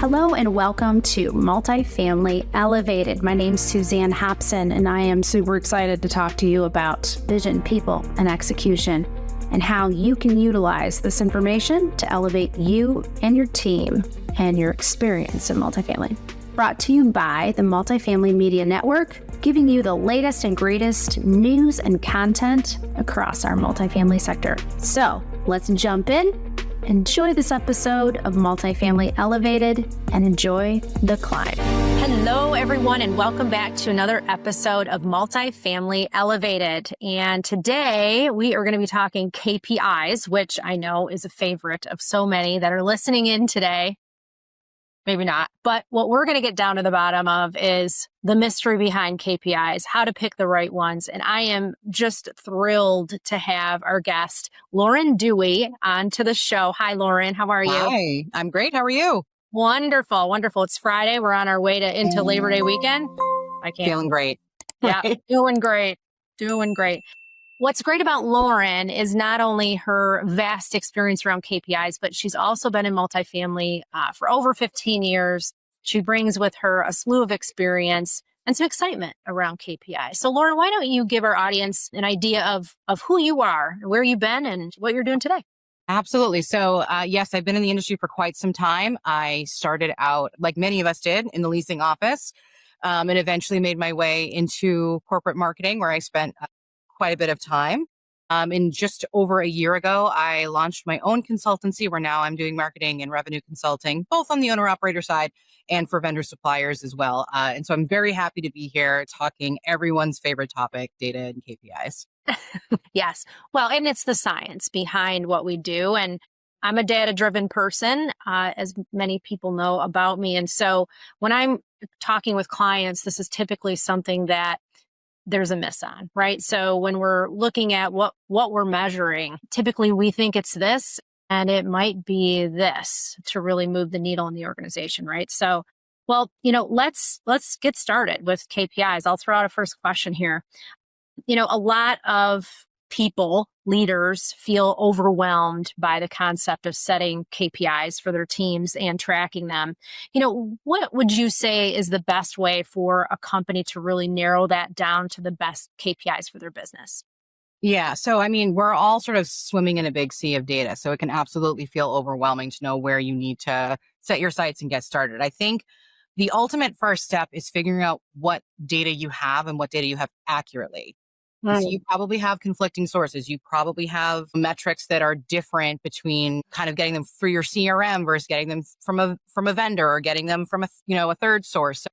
Hello and welcome to Multifamily Elevated. My name's Suzanne Hopson, and I am super excited to talk to you about vision, people, and execution, and how you can utilize this information to elevate you and your team and your experience in multifamily. Brought to you by the Multifamily Media Network, giving you the latest and greatest news and content across our multifamily sector. So let's jump in. Enjoy this episode of Multifamily Elevated and enjoy the climb. Hello, everyone, and welcome back to another episode of Multifamily Elevated. And today we are going to be talking KPIs, which I know is a favorite of so many that are listening in today. Maybe not. But what we're going to get down to the bottom of is the mystery behind KPIs, how to pick the right ones. And I am just thrilled to have our guest, Lauren Dewey, onto the show. Hi, Lauren. How are you? Hi, I'm great. How are you? Wonderful. Wonderful. It's Friday. We're on our way into Labor Day weekend. I can't. Feeling great. Yeah, doing great. Doing great. What's great about Lauren is not only her vast experience around KPIs, but she's also been in multifamily for over 15 years. She brings with her a slew of experience and some excitement around KPIs. So Lauren, why don't you give our audience an idea of who you are, where you've been, and what you're doing today? Absolutely. So yes, I've been in the industry for quite some time. I started out, like many of us did, in the leasing office, and eventually made my way into corporate marketing, where I spent quite a bit of time. And just over a year ago, I launched my own consultancy where now I'm doing marketing and revenue consulting, both on the owner-operator side and for vendor suppliers as well. And so I'm very happy to be here talking everyone's favorite topic, data and KPIs. Yes. Well, and it's the science behind what we do. And I'm a data-driven person, as many people know about me. And so when I'm talking with clients, this is typically something that there's a miss on, right? So when we're looking at what we're measuring, typically we think it's this and it might be this to really move the needle in the organization, right? So, well, let's get started with KPIs. I'll throw out a first question here. A lot of people, leaders, feel overwhelmed by the concept of setting KPIs for their teams and tracking them. What would you say is the best way for a company to really narrow that down to the best KPIs for their business? Yeah. So, we're all sort of swimming in a big sea of data. So it can absolutely feel overwhelming to know where you need to set your sights and get started. I think the ultimate first step is figuring out what data you have and what data you have accurately. So you probably have conflicting sources. You probably have metrics that are different between kind of getting them through your CRM versus getting them from a vendor or getting them from a third source. So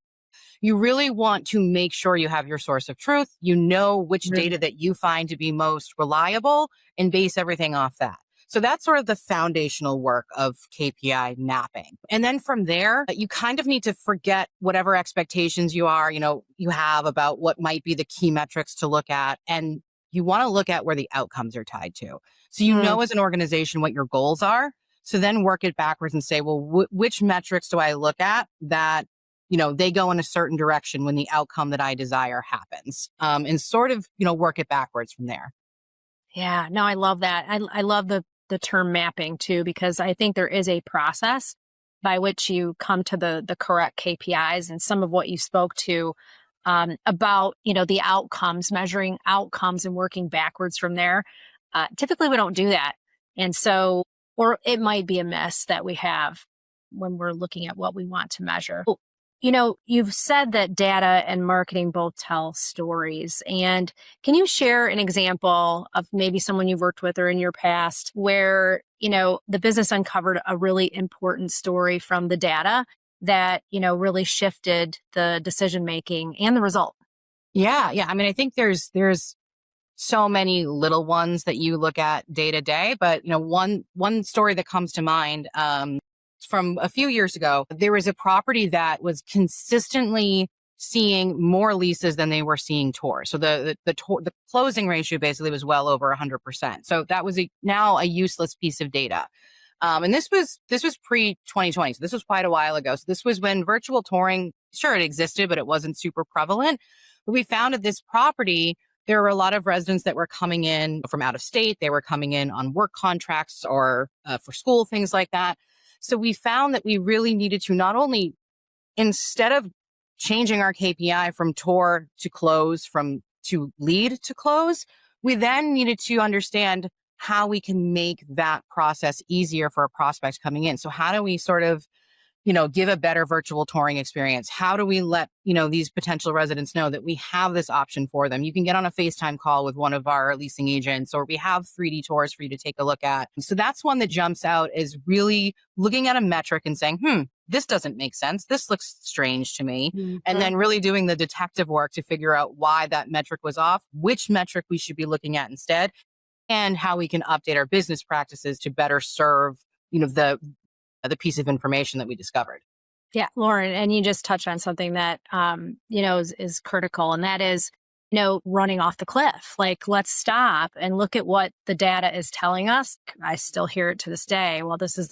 you really want to make sure you have your source of truth. You know which data that you find to be most reliable and base everything off that. So that's sort of the foundational work of KPI mapping. And then from there, you kind of need to forget whatever expectations you have about what might be the key metrics to look at. And you want to look at where the outcomes are tied to. So know as an organization what your goals are. So then work it backwards and say, well, which metrics do I look at that, they go in a certain direction when the outcome that I desire happens, and sort of, work it backwards from there. Yeah, no, I love that. I love the term mapping too, because I think there is a process by which you come to the correct KPIs, and some of what you spoke to about, the outcomes, measuring outcomes and working backwards from there. Typically we don't do that. And so, or it might be a miss that we have when we're looking at what we want to measure. You've said that data and marketing both tell stories. And can you share an example of maybe someone you've worked with or in your past where, the business uncovered a really important story from the data that, really shifted the decision-making and the result? Yeah. I think there's so many little ones that you look at day to day, but, one story that comes to mind, from a few years ago, there was a property that was consistently seeing more leases than they were seeing tours. So the closing ratio basically was well over 100%. So that was now a useless piece of data. And this was pre-2020. So this was quite a while ago. So this was when virtual touring, sure, it existed, but it wasn't super prevalent. But we found at this property, there were a lot of residents that were coming in from out of state. They were coming in on work contracts or for school, things like that. So we found that we really needed to not only, instead of changing our KPI from tour to close, from to lead to close, we then needed to understand how we can make that process easier for a prospect coming in. So how do we sort of, give a better virtual touring experience? How do we let, these potential residents know that we have this option for them? You can get on a FaceTime call with one of our leasing agents, or we have 3D tours for you to take a look at. So that's one that jumps out, is really looking at a metric and saying, this doesn't make sense. This looks strange to me. Mm-hmm. And then really doing the detective work to figure out why that metric was off, which metric we should be looking at instead, and how we can update our business practices to better serve, the piece of information that we discovered. Yeah, Lauren, and you just touched on something that, is critical, and that is, running off the cliff. Like, let's stop and look at what the data is telling us. I still hear it to this day. Well, this is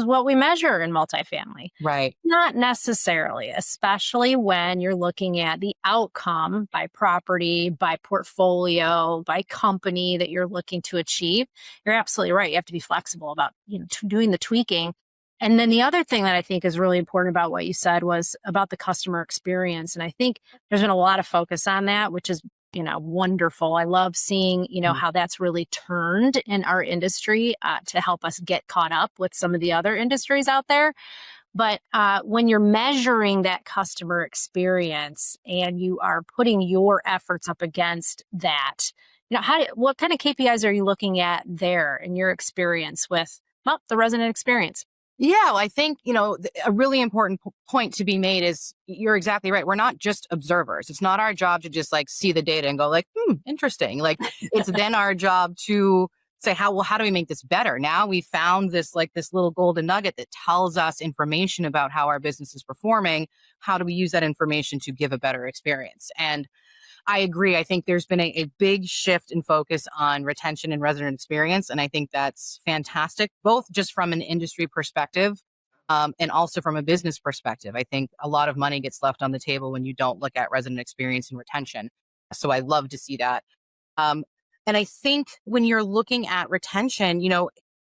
what we measure in multifamily. Right. Not necessarily, especially when you're looking at the outcome by property, by portfolio, by company that you're looking to achieve. You're absolutely right. You have to be flexible about, doing the tweaking. And then the other thing that I think is really important about what you said was about the customer experience. And I think there's been a lot of focus on that, which is, wonderful. I love seeing, how that's really turned in our industry to help us get caught up with some of the other industries out there. But when you're measuring that customer experience and you are putting your efforts up against that, what kind of KPIs are you looking at there in your experience with the resident experience? Yeah, well, I think, a really important point to be made is you're exactly right. We're not just observers. It's not our job to just see the data and go interesting. It's then our job to say, how do we make this better? Now we found this little golden nugget that tells us information about how our business is performing. How do we use that information to give a better experience? And I agree. I think there's been a big shift in focus on retention and resident experience. And I think that's fantastic, both just from an industry perspective and also from a business perspective. I think a lot of money gets left on the table when you don't look at resident experience and retention. So I love to see that. And I think when you're looking at retention,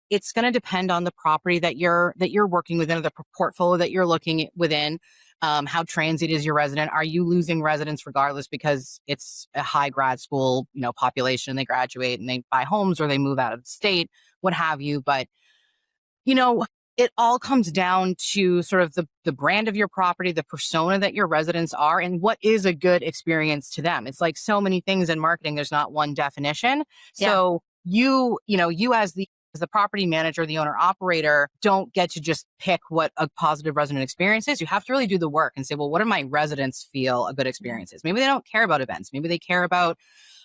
it's going to depend on the property that you're working within, or the portfolio that you're looking within. How transient is your resident? Are you losing residents regardless because it's a high grad school, population, they graduate and they buy homes or they move out of the state, what have you? But, it all comes down to sort of the brand of your property, the persona that your residents are, and what is a good experience to them. It's like so many things in marketing, there's not one definition. Yeah. So you as the property manager, the owner operator, don't get to just pick what a positive resident experience is. You have to really do the work and say, well, what do my residents feel a good experience is? Maybe they don't care about events. Maybe they care about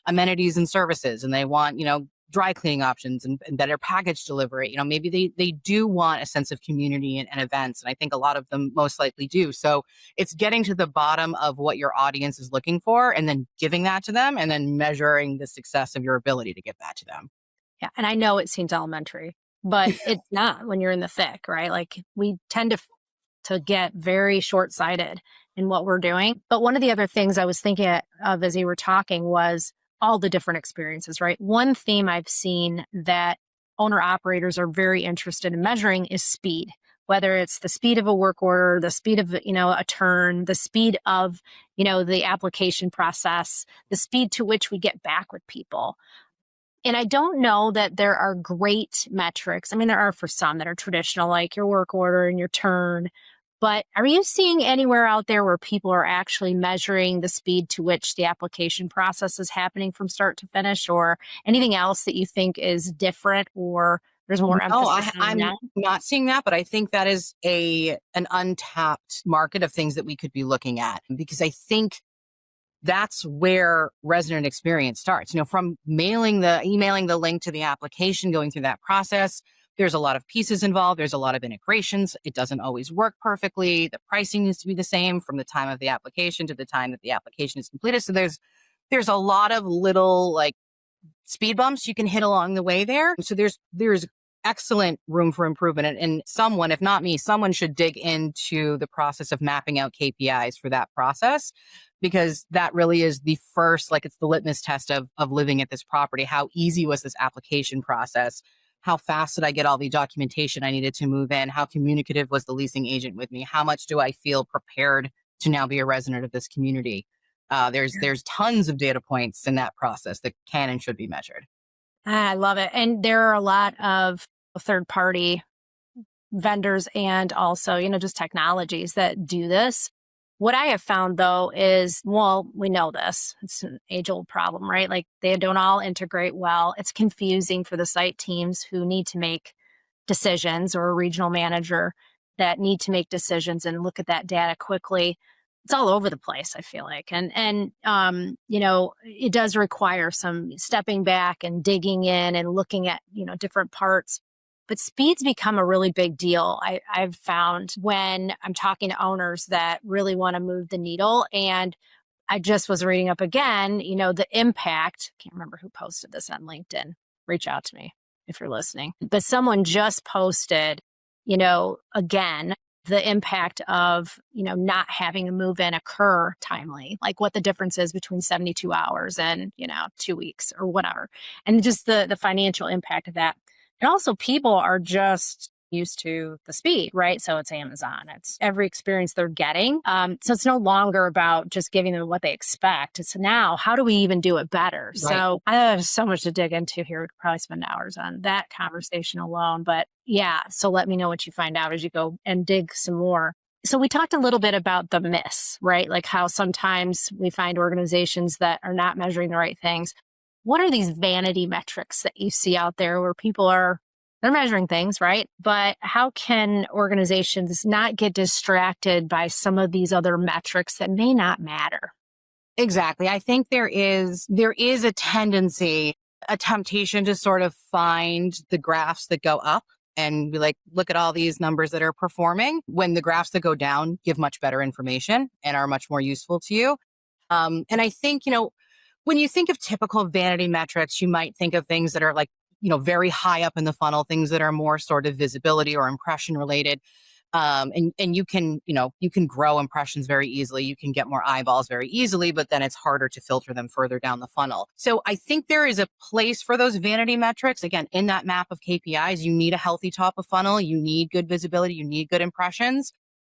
amenities and services, and they want, dry cleaning options and better package delivery. Maybe they do want a sense of community and events. And I think a lot of them most likely do. So it's getting to the bottom of what your audience is looking for and then giving that to them, and then measuring the success of your ability to give that to them. Yeah. And I know it seems elementary, but it's not when you're in the thick, right? Like, we tend to get very short-sighted in what we're doing. But one of the other things I was thinking of as you were talking was all the different experiences, right? One theme I've seen that owner operators are very interested in measuring is speed, whether it's the speed of a work order, the speed of, a turn, the speed of, the application process, the speed to which we get back with people. And I don't know that there are great metrics. I mean, there are for some that are traditional, like your work order and your turn. But are you seeing anywhere out there where people are actually measuring the speed to which the application process is happening from start to finish, or anything else that you think is different, or there's more emphasis on that? I'm not seeing that, but I think that is an untapped market of things that we could be looking at, because I think that's where resident experience starts. From emailing the link to the application, going through that process, there's a lot of pieces involved. There's a lot of integrations. It doesn't always work perfectly. The pricing needs to be the same from the time of the application to the time that the application is completed. So there's a lot of little speed bumps you can hit along the way there. So there's excellent room for improvement. And someone, if not me, someone should dig into the process of mapping out KPIs for that process, because that really is the first, it's the litmus test of living at this property. How easy was this application process? How fast did I get all the documentation I needed to move in? How communicative was the leasing agent with me? How much do I feel prepared to now be a resident of this community? There's tons of data points in that process that can and should be measured. I love it. And there are a lot of third party vendors and also, just technologies that do this. What I have found though is, well, we know this. It's an age-old problem, right? Like they don't all integrate well. It's confusing for the site teams who need to make decisions, or a regional manager that need to make decisions and look at that data quickly. It's all over the place, I feel like. And it does require some stepping back and digging in and looking at, different parts. But speed's become a really big deal. I've found when I'm talking to owners that really want to move the needle. And I just was reading up again, the impact. Can't remember who posted this on LinkedIn. Reach out to me if you're listening. But someone just posted, again, the impact of, not having a move-in occur timely, like what the difference is between 72 hours and, 2 weeks or whatever. And just the financial impact of that. And also people are just used to the speed, right? So it's Amazon. It's every experience they're getting. So it's no longer about just giving them what they expect. It's now, how do we even do it better? Right. So I have so much to dig into here. We could probably spend hours on that conversation alone. But yeah, so let me know what you find out as you go and dig some more. So we talked a little bit about the miss, right? Like how sometimes we find organizations that are not measuring the right things. What are these vanity metrics that you see out there where people they're measuring things, right? But how can organizations not get distracted by some of these other metrics that may not matter? Exactly. I think there is a temptation to sort of find the graphs that go up and be like, look at all these numbers that are performing, when the graphs that go down give much better information and are much more useful to you. And I think, when you think of typical vanity metrics, you might think of things that are like, very high up in the funnel, things that are more sort of visibility or impression related. And you can grow impressions very easily. You can get more eyeballs very easily, but then it's harder to filter them further down the funnel. So I think there is a place for those vanity metrics. Again, in that map of KPIs, you need a healthy top of funnel. You need good visibility. You need good impressions.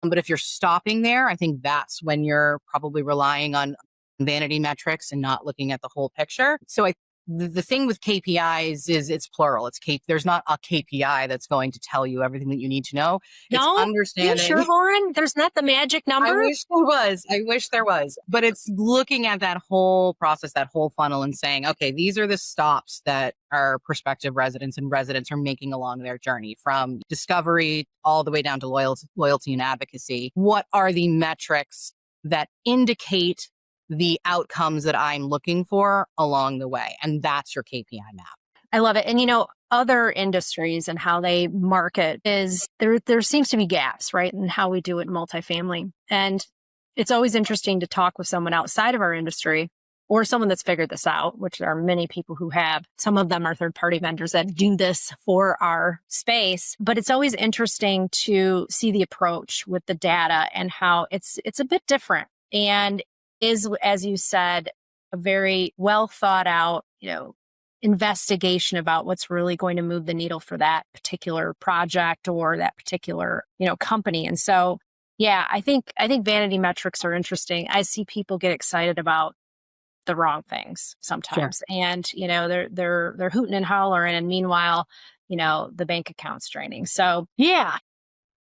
But if you're stopping there, I think that's when you're probably relying on vanity metrics and not looking at the whole picture. So the thing with KPIs is it's plural. There's not a KPI that's going to tell you everything that you need to know. It's understanding. You sure, Lauren? There's not the magic number? I wish there was. But it's looking at that whole process, that whole funnel, and saying, okay, these are the stops that our prospective residents are making along their journey, from discovery all the way down to loyalty and advocacy. What are the metrics that indicate the outcomes that I'm looking for along the way? And that's your KPI map. I love it. And, other industries and how they market is there seems to be gaps, right? In how we do it in multifamily. And it's always interesting to talk with someone outside of our industry or someone that's figured this out, which there are many people who have. Some of them are third-party vendors that do this for our space. But it's always interesting to see the approach with the data and how it's a bit different. And is, as you said, a very well thought out, investigation about what's really going to move the needle for that particular project or that particular, company. And so, yeah, I think vanity metrics are interesting. I see people get excited about the wrong things sometimes. Sure. And, they're hooting and hollering. And meanwhile, the bank account's draining. So yeah.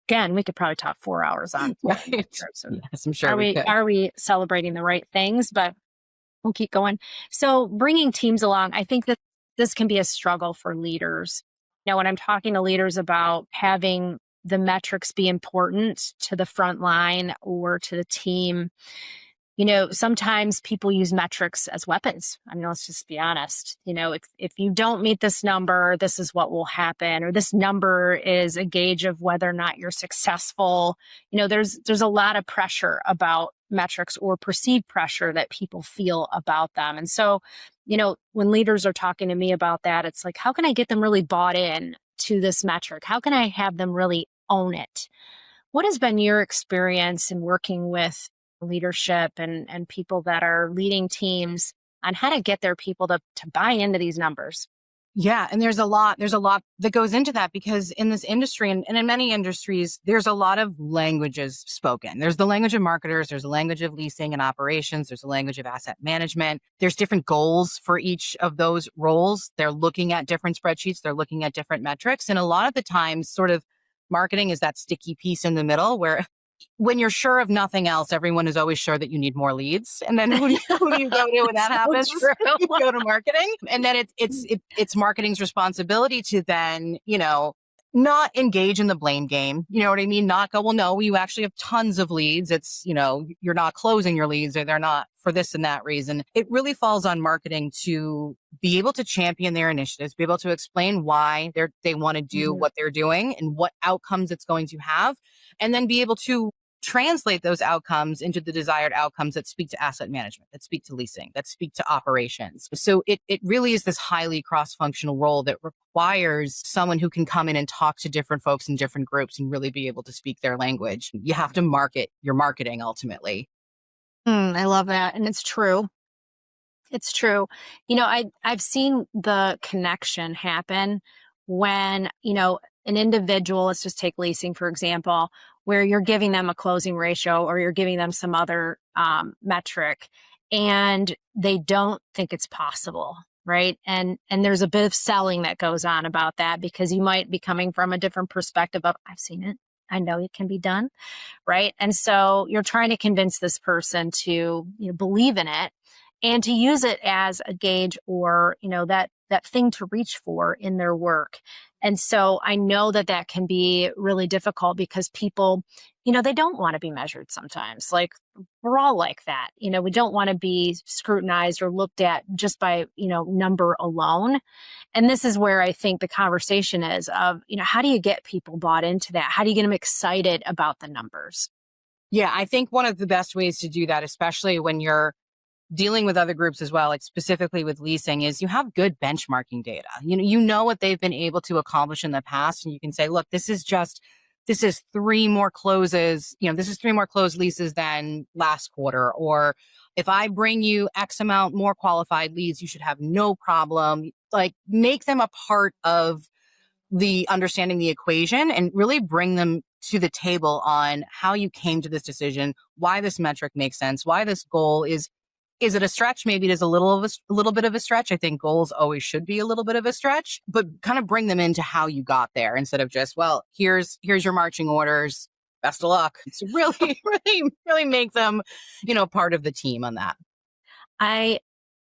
Again, we could probably talk 4 hours on. Right. So yes, I'm sure are we celebrating the right things? But we'll keep going. So bringing teams along, I think that this can be a struggle for leaders. When I'm talking to leaders about having the metrics be important to the front line or to the team, sometimes people use metrics as weapons. I mean, let's just be honest. If you don't meet this number, this is what will happen, or this number is a gauge of whether or not you're successful. There's a lot of pressure about metrics, or perceived pressure that people feel about them. And so, when leaders are talking to me about that, it's like, how can I get them really bought in to this metric? How can I have them really own it? What has been your experience in working with leadership and people that are leading teams on how to get their people to buy into these numbers? Yeah. And there's a lot that goes into that, because in this industry and in many industries, there's a lot of languages spoken. There's the language of marketers, there's the language of leasing and operations, there's the language of asset management. There's different goals for each of those roles. They're looking at different spreadsheets, they're looking at different metrics. And a lot of the times, sort of marketing is that sticky piece in the middle where when you're sure of nothing else, everyone is always sure that you need more leads. And then who do you go to when that happens? You go to marketing. And then it's marketing's responsibility to then, not engage in the blame game. You know what I mean? Not go, well, no, you actually have tons of leads. It's, you're not closing your leads, or they're not for this and that reason. It really falls on marketing to be able to champion their initiatives, be able to explain why they want to do what they're doing and what outcomes it's going to have, and then be able to translate those outcomes into the desired outcomes that speak to asset management, that speak to leasing, that speak to operations. So it really is this highly cross-functional role that requires someone who can come in and talk to different folks in different groups and really be able to speak their language. You have to market your marketing ultimately. I love that. And it's true. It's true. I've seen the connection happen when, an individual, let's just take leasing, for example, where you're giving them a closing ratio or you're giving them some other metric and they don't think it's possible, right? And there's a bit of selling that goes on about that, because you might be coming from a different perspective of, I've seen it, I know it can be done, right? And so you're trying to convince this person to believe in it and to use it as a gauge or, that thing to reach for in their work. And so I know that can be really difficult because people, they don't want to be measured sometimes. Like, we're all like that. We don't want to be scrutinized or looked at just by, number alone. And this is where I think the conversation is of, how do you get people bought into that? How do you get them excited about the numbers? Yeah, I think one of the best ways to do that, especially when you're dealing with other groups as well, like specifically with leasing, is you have good benchmarking data. You know what they've been able to accomplish in the past. And you can say, look, this is 3 more closes, this is 3 more closed leases than last quarter. Or if I bring you X amount more qualified leads, you should have no problem. Like, make them a part of the understanding the equation and really bring them to the table on how you came to this decision, why this metric makes sense, why this goal is it a stretch? Maybe it is a little bit of a stretch. I think goals always should be a little bit of a stretch, but kind of bring them into how you got there instead of just, well, here's your marching orders. Best of luck. It's really, really, really make them, part of the team on that. I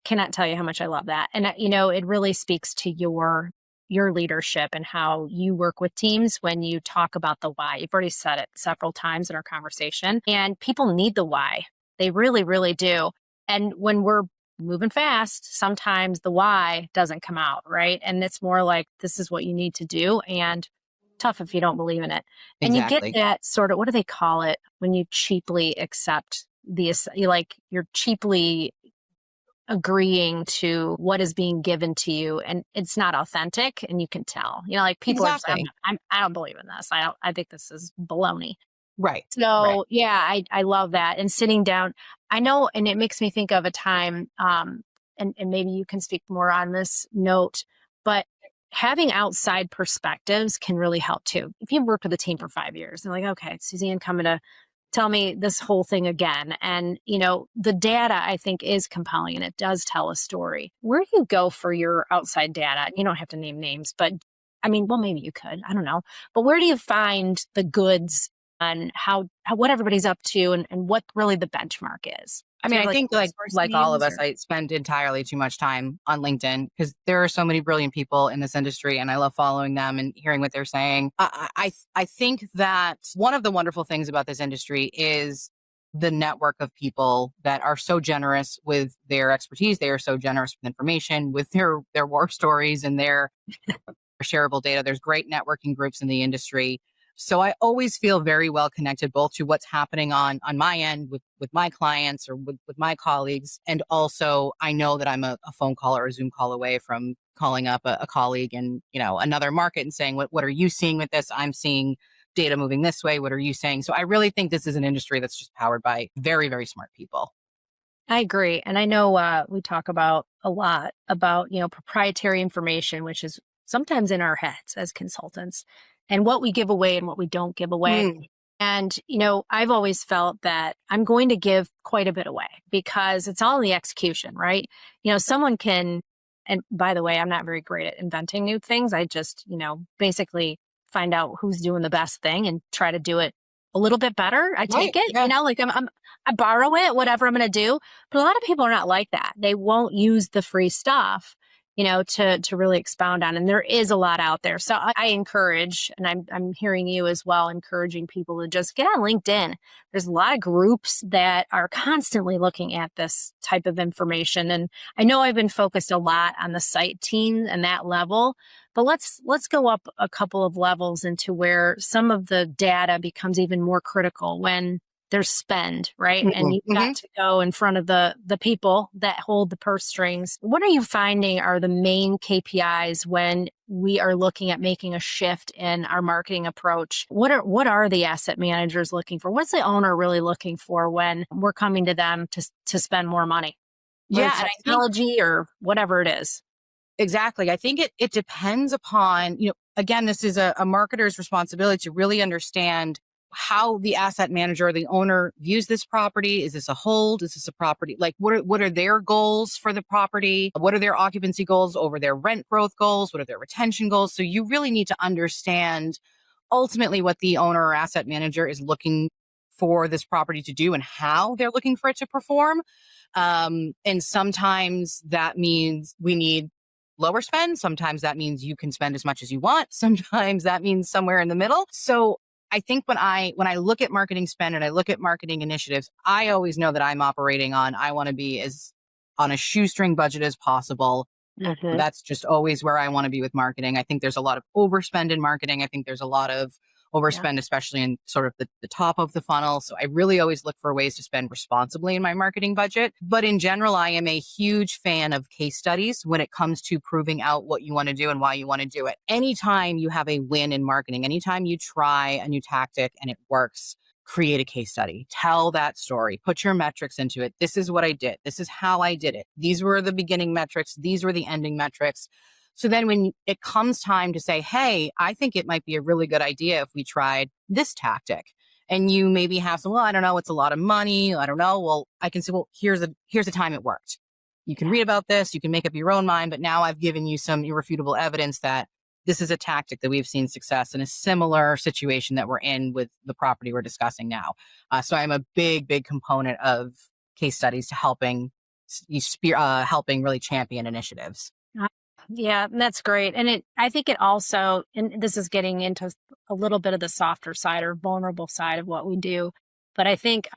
cannot tell you how much I love that. And, it really speaks to your leadership and how you work with teams when you talk about the why. You've already said it several times in our conversation, and people need the why. They really, really do. And when we're moving fast, sometimes the why doesn't come out, right? And it's more like, this is what you need to do, and tough if you don't believe in it. And Exactly. you get that sort of, what do they call it when you cheaply accept you're cheaply agreeing to what is being given to you, and it's not authentic, and you can tell. Like, people Exactly. are saying, I don't believe in this. I think this is baloney. Right. So Right. yeah, I love that. And sitting down, I know, and it makes me think of a time, and maybe you can speak more on this note, but having outside perspectives can really help too. If you've worked with a team for 5 years, they're like, okay, Suzanne coming to tell me this whole thing again. And, the data, I think, is compelling and it does tell a story. Where do you go for your outside data? You don't have to name names, but well, maybe you could, I don't know. But where do you find the goods on how what everybody's up to and what really the benchmark is? I think like all of us, or? I spend entirely too much time on LinkedIn because there are so many brilliant people in this industry, and I love following them and hearing what they're saying. I think that one of the wonderful things about this industry is the network of people that are so generous with their expertise. They are so generous with information, with their war stories and their shareable data. There's great networking groups in the industry. So I always feel very well connected both to what's happening on my end with my clients or with my colleagues. And also I know that I'm a phone call or a Zoom call away from calling up a colleague in, another market and saying, what are you seeing with this? I'm seeing data moving this way. What are you saying? So I really think this is an industry that's just powered by very, very smart people. I agree. And I know we talk about a lot about, proprietary information, which is sometimes in our heads as consultants, and what we give away and what we don't give away. Mm. And, I've always felt that I'm going to give quite a bit away because it's all in the execution, right? Someone can, and by the way, I'm not very great at inventing new things. I just, basically find out who's doing the best thing and try to do it a little bit better. I take Right. it, Yeah. like I borrow it, whatever I'm going to do. But a lot of people are not like that. They won't use the free stuff, to really expound on. And there is a lot out there. So I encourage, and I'm hearing you as well, encouraging people to just get on LinkedIn. There's a lot of groups that are constantly looking at this type of information. And I know I've been focused a lot on the site team and that level, but let's go up a couple of levels into where some of the data becomes even more critical when there's spend, right? And you've got to go in front of the people that hold the purse strings. What are you finding are the main KPIs when we are looking at making a shift in our marketing approach? What are the asset managers looking for? What's the owner really looking for when we're coming to them to spend more money? Yeah, Whether it's technology or whatever it is. exactly. I think it depends upon, again, this is a marketer's responsibility to really understand how the asset manager or the owner views this property. Is this a hold? Is this a property? Like, what are their goals for the property? What are their occupancy goals over their rent growth goals? What are their retention goals? So you really need to understand ultimately what the owner or asset manager is looking for this property to do and how they're looking for it to perform. And sometimes that means we need lower spend. Sometimes that means you can spend as much as you want. Sometimes that means somewhere in the middle. So I think when I look at marketing spend and I look at marketing initiatives, I always know that I'm operating on, I want to be as on a shoestring budget as possible. Mm-hmm. That's just always where I want to be with marketing. I think there's a lot of overspend in marketing. I think there's a lot of overspend, especially in sort of the top of the funnel. So I really always look for ways to spend responsibly in my marketing budget. But in general, I am a huge fan of case studies when it comes to proving out what you want to do and why you want to do it. Anytime you have a win in marketing, anytime you try a new tactic and it works, create a case study, tell that story, put your metrics into it. This is what I did. This is how I did it. These were the beginning metrics. These were the ending metrics. So then when it comes time to say, hey, I think it might be a really good idea if we tried this tactic, and you maybe have some, well, I don't know, it's a lot of money. I don't know. Well, I can say, well, here's a time it worked. You can read about this. You can make up your own mind. But now I've given you some irrefutable evidence that this is a tactic that we've seen success in a similar situation that we're in with the property we're discussing now. So I'm a big, big component of case studies to helping really champion initiatives. Yeah, that's great. And I think it also, and this is getting into a little bit of the softer side or vulnerable side of what we do, but I think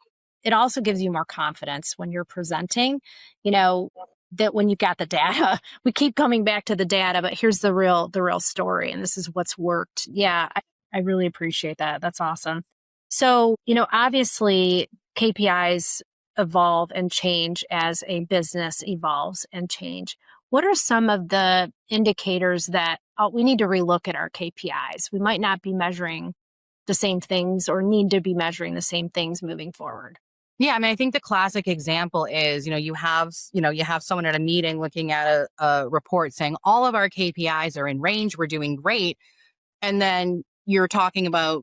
it also gives you more confidence when you're presenting, that when you've got the data, we keep coming back to the data, but here's the real story. And this is what's worked. Yeah, I really appreciate that. That's awesome. So, obviously KPIs evolve and change as a business evolves and change. What are some of the indicators that we need to relook at our KPIs? We might not be measuring the same things or need to be measuring the same things moving forward. Yeah, I mean, I think the classic example is, you have someone at a meeting looking at a report saying all of our KPIs are in range, we're doing great, and then you're talking about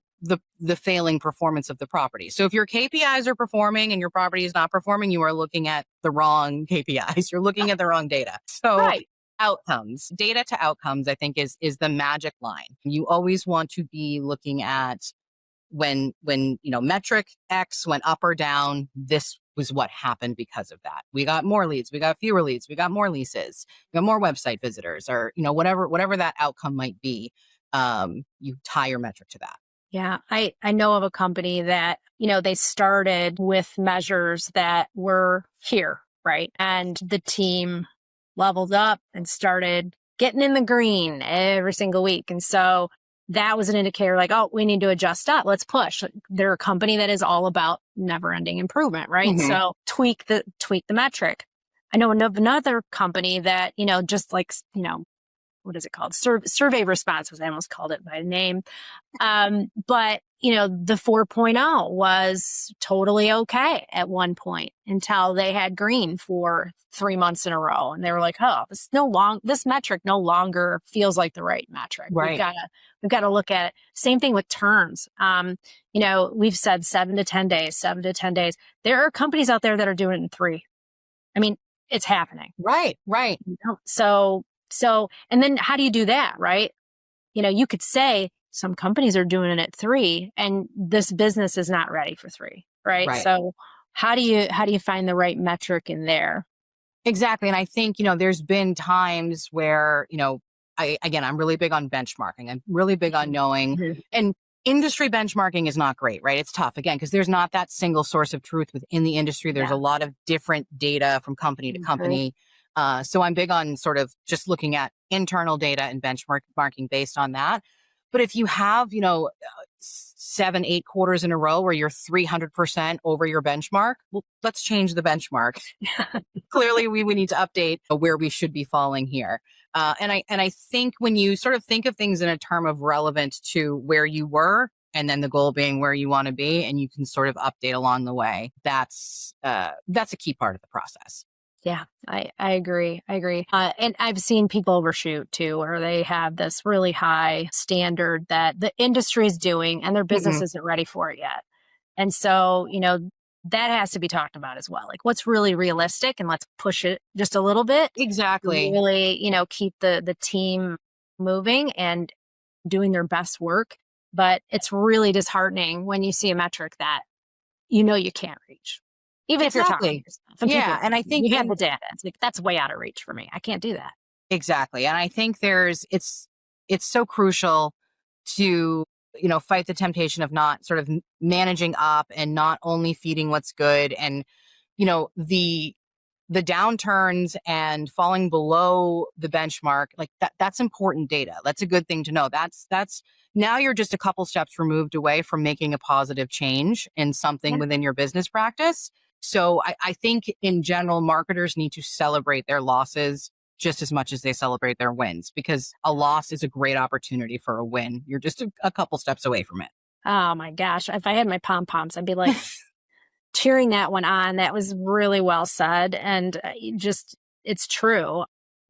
the failing performance of the property. So if your KPIs are performing and your property is not performing, you are looking at the wrong KPIs. You're looking at the wrong data. So Right. Outcomes, data to outcomes, I think is the magic line. You always want to be looking at when metric X went up or down, this was what happened because of that. We got more leads, we got fewer leads, we got more leases, we got more website visitors, or whatever that outcome might be. You tie your metric to that. Yeah, I know of a company that, they started with measures that were here, right? And the team leveled up and started getting in the green every single week. And so that was an indicator like, oh, we need to adjust up. Let's push. They're a company that is all about never ending improvement, right? Mm-hmm. So tweak the metric. I know of another company that, just like, what is it called? Survey responses. I almost called it by name. But, the 4.0 was totally okay at one point until they had green for 3 months in a row. And they were like, oh, this metric no longer feels like the right metric. Right. We've got to look at it. Same thing with turns. We've said 7 to 10 days, 7 to 10 days. There are companies out there that are doing it in 3. I mean, it's happening. Right. So, and then how do you do that? Right. You could say some companies are doing it at 3 and this business is not ready for 3. Right. So how do you find the right metric in there? Exactly. And I think, there's been times where, I'm really big on benchmarking. I'm really big on knowing, and industry benchmarking is not great, right? It's tough again, because there's not that single source of truth within the industry. There's a lot of different data from company to company. So I'm big on sort of just looking at internal data and benchmarking based on that. But if you have, 7, 8 quarters in a row where you're 300% over your benchmark, well, let's change the benchmark. Clearly, we need to update where we should be falling here. And I think when you sort of think of things in a term of relevant to where you were, and then the goal being where you want to be, and you can sort of update along the way, that's a key part of the process. Yeah, I agree. And I've seen people overshoot too, where they have this really high standard that the industry is doing and their business isn't ready for it yet. And so, that has to be talked about as well. Like what's really realistic, and let's push it just a little bit. Exactly. Really, keep the team moving and doing their best work. But it's really disheartening when you see a metric that you can't reach. Even if you're talking to yourself. And I think you have the data. It's like, that's way out of reach for me. I can't do that. Exactly. And I think it's so crucial to, fight the temptation of not sort of managing up and not only feeding what's good. And, the downturns and falling below the benchmark, like that's important data. That's a good thing to know. That's now you're just a couple steps removed away from making a positive change in something within your business practice. So I think in general, marketers need to celebrate their losses just as much as they celebrate their wins, because a loss is a great opportunity for a win. You're just a couple steps away from it. Oh my gosh. If I had my pom-poms, I'd be like cheering that one on. That was really well said. And it's true.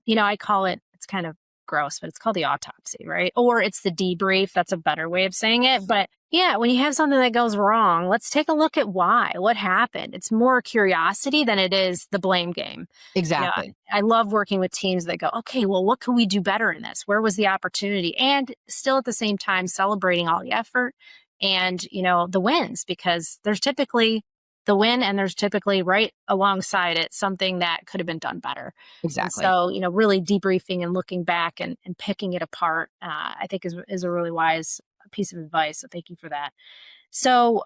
I call it, it's kind of gross, but it's called the autopsy, right? Or it's the debrief. That's a better way of saying it. But yeah, when you have something that goes wrong, let's take a look at what happened. It's more curiosity than it is the blame game. Exactly. I love working with teams that go, okay, well, what can we do better in this? Where was the opportunity? And still at the same time, celebrating all the effort and, the wins, because there's typically the win and there's typically right alongside it something that could have been done better. Exactly. And so, really debriefing and looking back and picking it apart, I think is a really wise piece of advice. So thank you for that. So,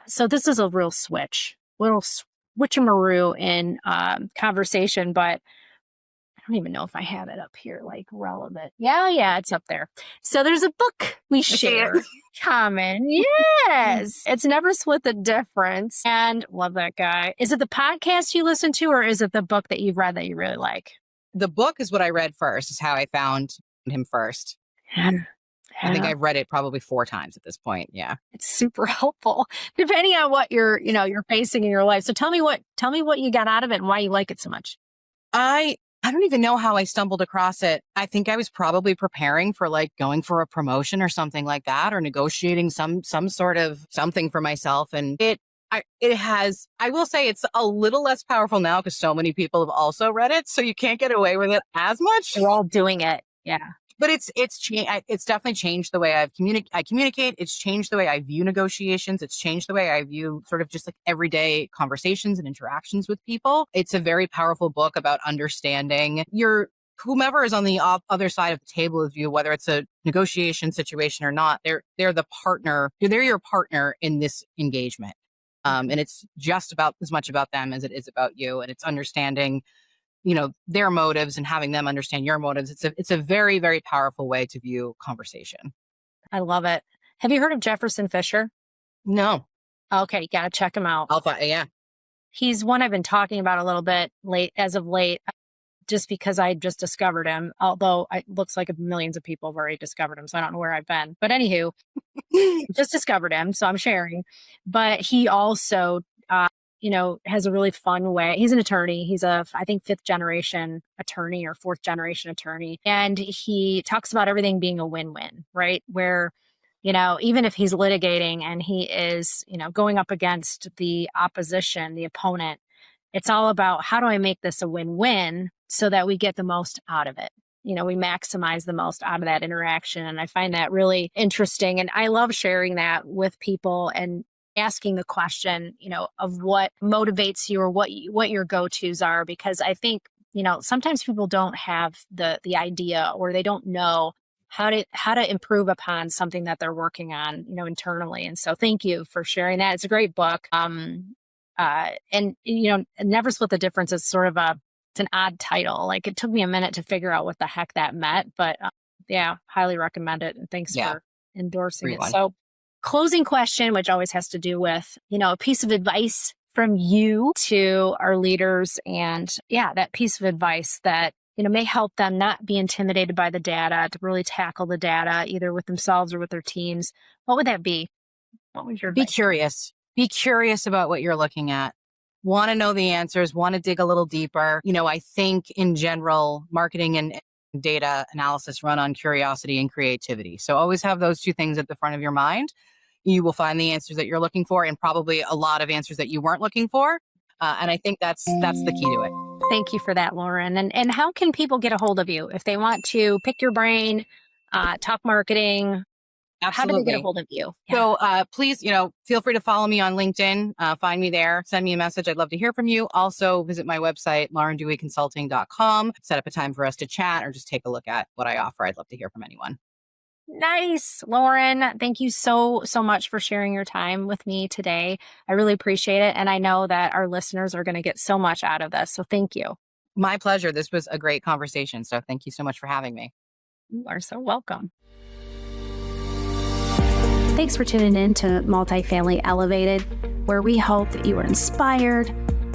so this is a real little switcheroo in conversation, but I don't even know if I have it up here, like relevant. Yeah, it's up there. So there's a book we share. Common. Yes. It's Never Split the Difference. And love that guy. Is it the podcast you listen to, or is it the book that you've read that you really like? The book is what I read first, is how I found him first. I think I've read it probably 4 times at this point. Yeah. It's super helpful depending on what you're facing in your life. So tell me what you got out of it and why you like it so much. I don't even know how I stumbled across it. I think I was probably preparing for like going for a promotion or something like that, or negotiating some sort of something for myself. And I will say it's a little less powerful now because so many people have also read it. So you can't get away with it as much. We're all doing it. Yeah. But it's definitely changed the way I communicate. It's changed the way I view negotiations. It's changed the way I view sort of just like everyday conversations and interactions with people. It's a very powerful book about understanding whomever is on the other side of the table of you, whether it's a negotiation situation or not. They're the partner. They're your partner in this engagement, and it's just about as much about them as it is about you. And it's understanding their motives and having them understand your motives. It's a very, very powerful way to view conversation. I love it. Have you heard of Jefferson Fisher? No. Okay. You got to check him out. Yeah. He's one I've been talking about a little bit as of late. just because I just discovered him, although it looks like millions of people have already discovered him. So I don't know where I've been. But anywho, just discovered him. So I'm sharing. But he also, has a really fun way. He's an attorney. He's I think, 5th generation attorney or 4th generation attorney. And he talks about everything being a win-win, right? Where, even if he's litigating and he is, going up against the opposition, the opponent, it's all about how do I make this a win-win so that we get the most out of it? We maximize the most out of that interaction. And I find that really interesting. And I love sharing that with people and asking the question, of what motivates you or what your go-tos are, because I think, sometimes people don't have the idea, or they don't know how to improve upon something that they're working on, internally. And so thank you for sharing that. It's a great book. And Never Split the Difference is sort of it's an odd title. Like, it took me a minute to figure out what the heck that meant, but highly recommend it. And thanks for endorsing it. So closing question, which always has to do with, a piece of advice from you to our leaders, and that piece of advice that, may help them not be intimidated by the data, to really tackle the data either with themselves or with their teams. What would that be? What was your advice? Be curious. Be curious about what you're looking at. Want to know the answers, want to dig a little deeper. I think in general, marketing and data analysis run on curiosity and creativity. So always have those two things at the front of your mind. You will find the answers that you're looking for, and probably a lot of answers that you weren't looking for. And I think that's the key to it. Thank you for that, Lauren. And how can people get a hold of you if they want to pick your brain, talk marketing? Absolutely. How do they get a hold of you? So please, feel free to follow me on LinkedIn. Find me there. Send me a message. I'd love to hear from you. Also, visit my website, laurendeweyconsulting.com. Set up a time for us to chat or just take a look at what I offer. I'd love to hear from anyone. Nice. Lauren, thank you so much for sharing your time with me today. I really appreciate it. And I know that our listeners are going to get so much out of this. So thank you. My pleasure. This was a great conversation. So thank you so much for having me. You are so welcome. Thanks for tuning in to Multifamily Elevated, where we hope that you are inspired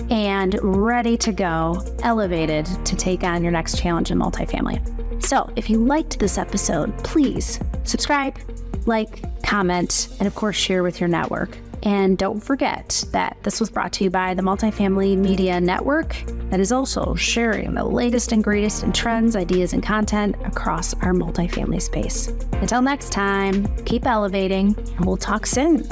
and ready to go, elevated to take on your next challenge in multifamily. So if you liked this episode, please subscribe, like, comment, and of course, share with your network. And don't forget that this was brought to you by the Multifamily Media Network, that is also sharing the latest and greatest in trends, ideas, and content across our multifamily space. Until next time, keep elevating, and we'll talk soon.